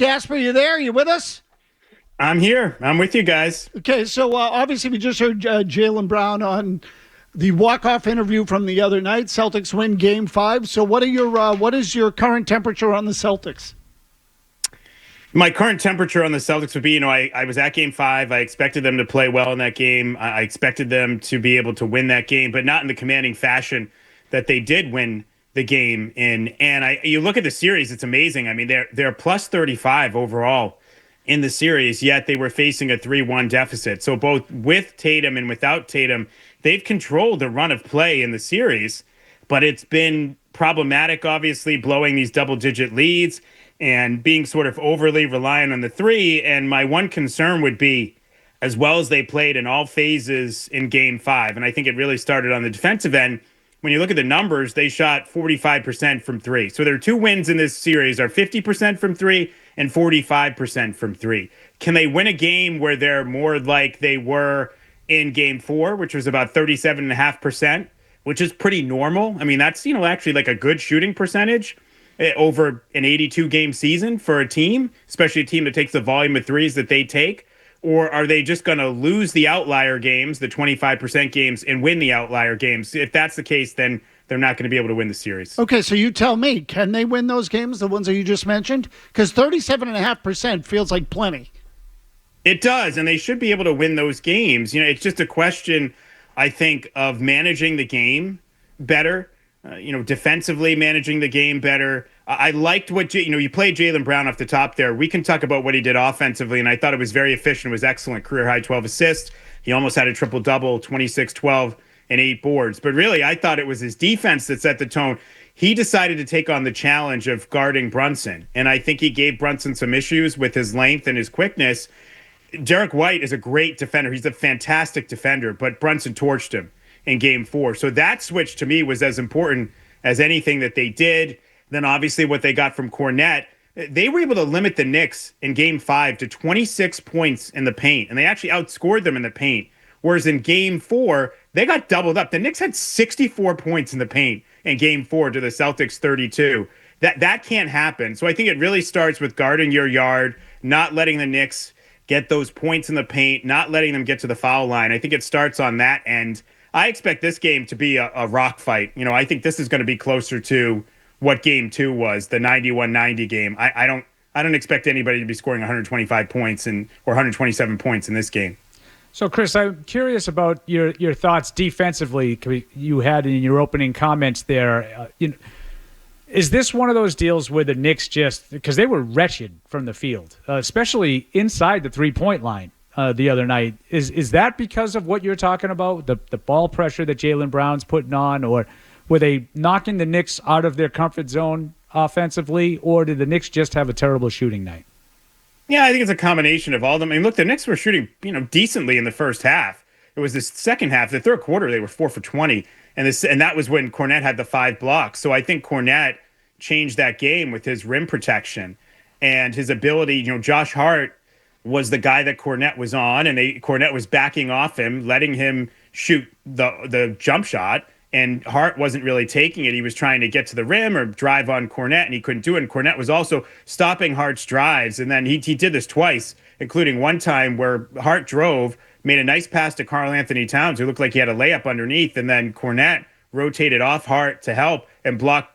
Gasper, you there? You with us? I'm here. I'm with you guys. Okay, so obviously we just heard Jaylen Brown on the walk-off interview from the other night. Celtics win Game 5. So what is your current temperature on the Celtics? My current temperature on the Celtics would be, I was at Game 5. I expected them to play well in that game. I expected them to be able to win that game, but not in the commanding fashion that they did win the game in. And you look at the series, it's amazing. I mean, they're plus 35 overall in the series, yet they were facing a 3-1 deficit. So both with Tatum and without Tatum, they've controlled the run of play in the series, but it's been problematic, obviously, blowing these double-digit leads and being sort of overly reliant on the three. And my one concern would be, as well as they played in all phases in Game 5, and I think it really started on the defensive end, when you look at the numbers, they shot 45% from three. So their two wins in this series are 50% from three and 45% from three. Can they win a game where they're more like they were in Game 4, which was about 37.5%, which is pretty normal? I mean, that's, actually like a good shooting percentage over an 82-game season for a team, especially a team that takes the volume of threes that they take. Or are they just going to lose the outlier games, the 25% games, and win the outlier games? If that's the case, then they're not going to be able to win the series. Okay, so you tell me, can they win those games, the ones that you just mentioned? Because 37.5% feels like plenty. It does, and they should be able to win those games. It's just a question, I think, of managing the game better, defensively managing the game better. I liked what, you played Jaylen Brown off the top there. We can talk about what he did offensively, and I thought it was very efficient. It was excellent. Career-high 12 assists. He almost had a triple-double, 26, 12, and 8 boards. But really, I thought it was his defense that set the tone. He decided to take on the challenge of guarding Brunson, and I think he gave Brunson some issues with his length and his quickness. Derek White is a great defender. He's a fantastic defender, but Brunson torched him in Game 4. So that switch, to me, was as important as anything that they did. Then obviously what they got from Kornet, they were able to limit the Knicks in Game 5 to 26 points in the paint, and they actually outscored them in the paint. Whereas in Game 4, they got doubled up. The Knicks had 64 points in the paint in Game 4 to the Celtics 32. That can't happen. So I think it really starts with guarding your yard, not letting the Knicks get those points in the paint, not letting them get to the foul line. I think it starts on that end. I expect this game to be a rock fight. I think this is going to be closer to what Game 2 was, the 91-90 game. I don't expect anybody to be scoring 125 points or 127 points in this game. So, Chris, I'm curious about your thoughts defensively. You had in your opening comments there. Is this one of those deals where the Knicks because they were wretched from the field, especially inside the three-point line the other night. Is that because of what you're talking about, the ball pressure that Jaylen Brown's putting on, or were they knocking the Knicks out of their comfort zone offensively, or did the Knicks just have a terrible shooting night? Yeah, I think it's a combination of all of them. I mean, look, the Knicks were shooting, decently in the first half. It was the second half, the third quarter, they were 4 for 20, and that was when Kornet had the 5 blocks. So I think Kornet changed that game with his rim protection and his ability. Josh Hart was the guy that Kornet was on, and Kornet was backing off him, letting him shoot the jump shot. And Hart wasn't really taking it. He was trying to get to the rim or drive on Kornet, and he couldn't do it. And Kornet was also stopping Hart's drives. And then he did this twice, including one time where Hart drove, made a nice pass to Karl Anthony Towns, who looked like he had a layup underneath. And then Kornet rotated off Hart to help and block,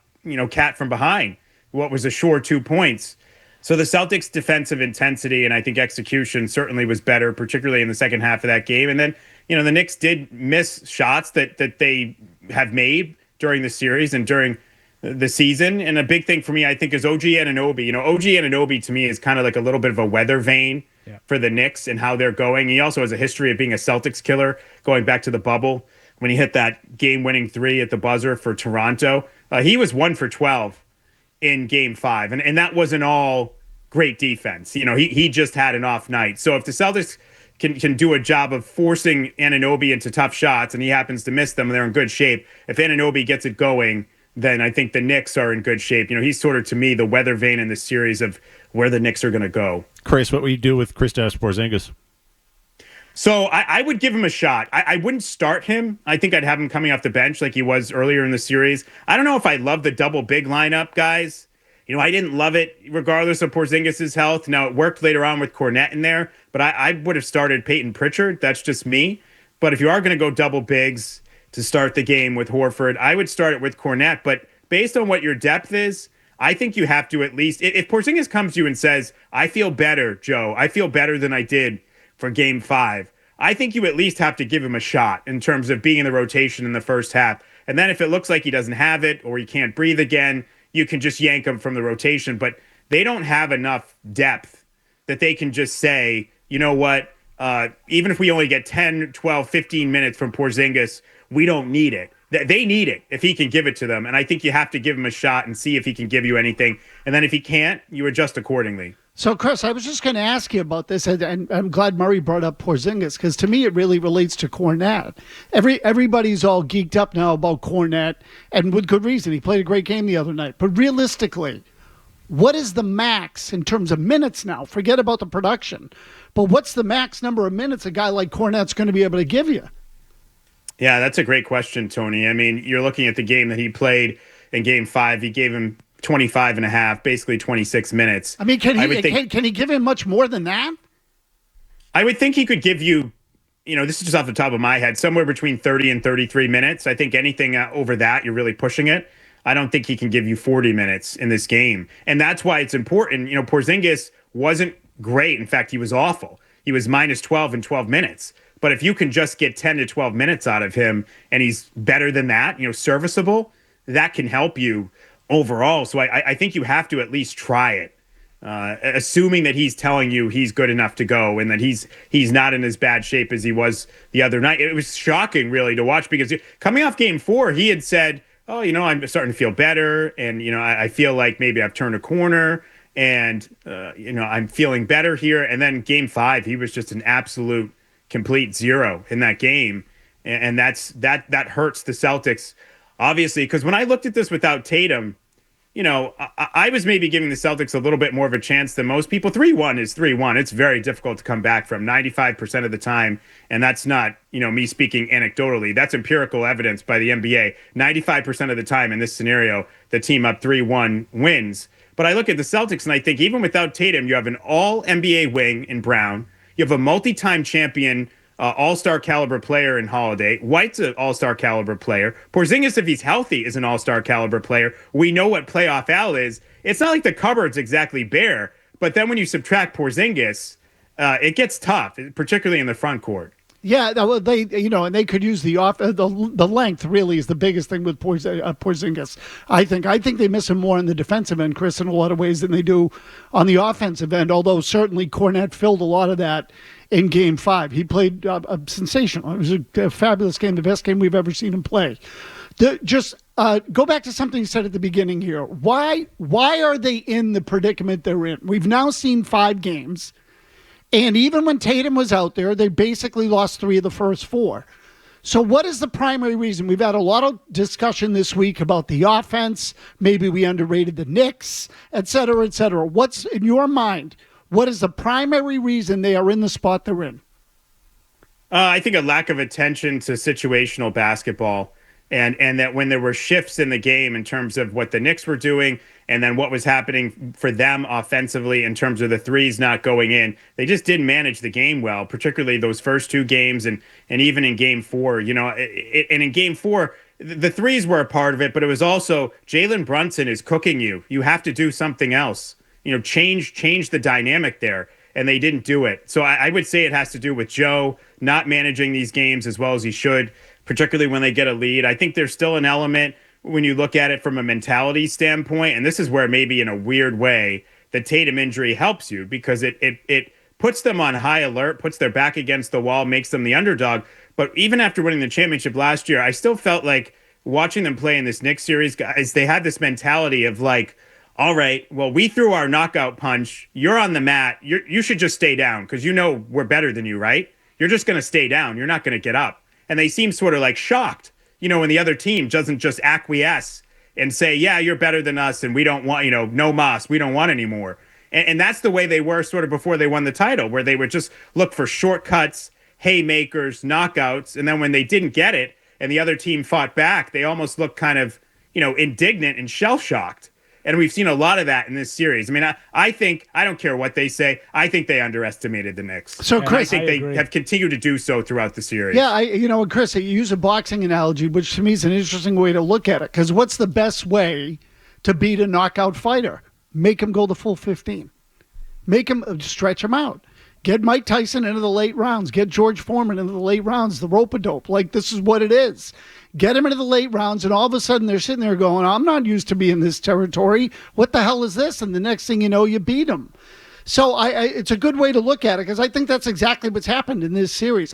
Cat from behind, what was a sure 2 points. So the Celtics' defensive intensity and I think execution certainly was better, particularly in the second half of that game. And then, the Knicks did miss shots that they have made during the series and during the season. And a big thing for me, I think, is OG Anunoby. OG Anunoby to me is kind of like a little bit of a weather vane for the Knicks and how they're going. He also has a history of being a Celtics killer going back to the bubble when he hit that game-winning 3 at the buzzer for Toronto. He was 1 for 12 in Game 5, and that wasn't all great defense. He just had an off night. So if the Celtics can do a job of forcing Anunoby into tough shots, and he happens to miss them, and they're in good shape. If Anunoby gets it going, then I think the Knicks are in good shape. He's sort of, to me, the weather vane in this series of where the Knicks are going to go. Chris, what would you do with Kristaps Porzingis? So I would give him a shot. I wouldn't start him. I think I'd have him coming off the bench like he was earlier in the series. I don't know if I love the double big lineup, guys. I didn't love it regardless of Porzingis' health. Now, it worked later on with Cornette in there, but I would have started Peyton Pritchard. That's just me. But if you are going to go double bigs to start the game with Horford, I would start it with Cornette. But based on what your depth is, I think you have to at least, if Porzingis comes to you and says, I feel better, Joe, I feel better than I did for game 5, I think you at least have to give him a shot in terms of being in the rotation in the first half. And then if it looks like he doesn't have it or he can't breathe again, you can just yank him from the rotation. But they don't have enough depth that they can just say, you know what, even if we only get 10, 12, 15 minutes from Porzingis, we don't need it. They need it if he can give it to them. And I think you have to give him a shot and see if he can give you anything. And then if he can't, you adjust accordingly. So, Chris, I was just going to ask you about this, and I'm glad Murray brought up Porzingis, because to me it really relates to Cornette. Everybody's all geeked up now about Cornette, and with good reason. He played a great game the other night. But realistically, what is the max in terms of minutes now? Forget about the production. But what's the max number of minutes a guy like Cornette's going to be able to give you? Yeah, that's a great question, Tony. I mean, you're looking at the game that he played in game 5. He gave him 25 and a half, basically 26 minutes. I mean, can he give him much more than that? I would think he could give you, this is just off the top of my head, somewhere between 30 and 33 minutes. I think anything over that, you're really pushing it. I don't think he can give you 40 minutes in this game. And that's why it's important. Porzingis wasn't great. In fact, he was awful. He was minus 12 in 12 minutes. But if you can just get 10 to 12 minutes out of him and he's better than that, serviceable, that can help you overall. So I think you have to at least try it, assuming that he's telling you he's good enough to go and that he's not in as bad shape as he was the other night. It was shocking, really, to watch, because coming off game 4, he had said, oh, I'm starting to feel better. And, I feel like maybe I've turned a corner and, I'm feeling better here. And then game 5, he was just an absolute complete zero in that game. And that hurts the Celtics, obviously, because when I looked at this without Tatum, I was maybe giving the Celtics a little bit more of a chance than most people. 3-1 is 3-1. It's very difficult to come back from 95% of the time. And that's not, me speaking anecdotally. That's empirical evidence by the NBA. 95% of the time in this scenario, the team up 3-1 wins. But I look at the Celtics and I think even without Tatum, you have an all-NBA wing in Brown. You have a multi-time champion, all-star caliber player in Holiday. White's an all-star caliber player. Porzingis, if he's healthy, is an all-star caliber player. We know what playoff Al is. It's not like the cupboard's exactly bare, but then when you subtract Porzingis, it gets tough, particularly in the front court. Yeah, and they could use the length. Really, is the biggest thing with Porzingis. I think they miss him more on the defensive end, Chris, in a lot of ways than they do on the offensive end. Although certainly Cornette filled a lot of that in Game 5. He played sensational. It was a fabulous game, the best game we've ever seen him play. Go back to something you said at the beginning here. Why are they in the predicament they're in? We've now seen 5 games. And even when Tatum was out there, they basically lost 3 of the first 4. So what is the primary reason? We've had a lot of discussion this week about the offense. Maybe we underrated the Knicks, et cetera, et cetera. What's, in your mind, what is the primary reason they are in the spot they're in? I think a lack of attention to situational basketball. And that when there were shifts in the game in terms of what the Knicks were doing and then what was happening for them offensively in terms of the threes not going in, they just didn't manage the game well, particularly those first 2 games and even in game 4. And in game 4, the threes were a part of it, but it was also Jalen Brunson is cooking you. You have to do something else. Change the dynamic there. And they didn't do it. So I would say it has to do with Joe not managing these games as well as he should, particularly when they get a lead. I think there's still an element when you look at it from a mentality standpoint, and this is where maybe in a weird way the Tatum injury helps you, because it puts them on high alert, puts their back against the wall, makes them the underdog. But even after winning the championship last year, I still felt like watching them play in this Knicks series, guys, they had this mentality of like, all right, well, we threw our knockout punch. You're on the mat. You should just stay down because we're better than you, right? You're just going to stay down. You're not going to get up. And they seem sort of like shocked, when the other team doesn't just acquiesce and say, yeah, you're better than us and we don't want, no mas, we don't want anymore. And that's the way they were sort of before they won the title, where they would just look for shortcuts, haymakers, knockouts. And then when they didn't get it and the other team fought back, they almost looked kind of, indignant and shell-shocked. And we've seen a lot of that in this series. I mean, I think, I don't care what they say, I think they underestimated the Knicks. So, Chris, I think I agree. they have continued to do so throughout the series. Yeah, Chris, you use a boxing analogy, which to me is an interesting way to look at it. Because what's the best way to beat a knockout fighter? Make him go the full 15. Make him stretch him out. Get Mike Tyson into the late rounds. Get George Foreman into the late rounds, the rope-a-dope. Like, this is what it is. Get him into the late rounds, and all of a sudden they're sitting there going, I'm not used to being in this territory. What the hell is this? And the next thing you know, you beat him. So it's a good way to look at it, because I think that's exactly what's happened in this series.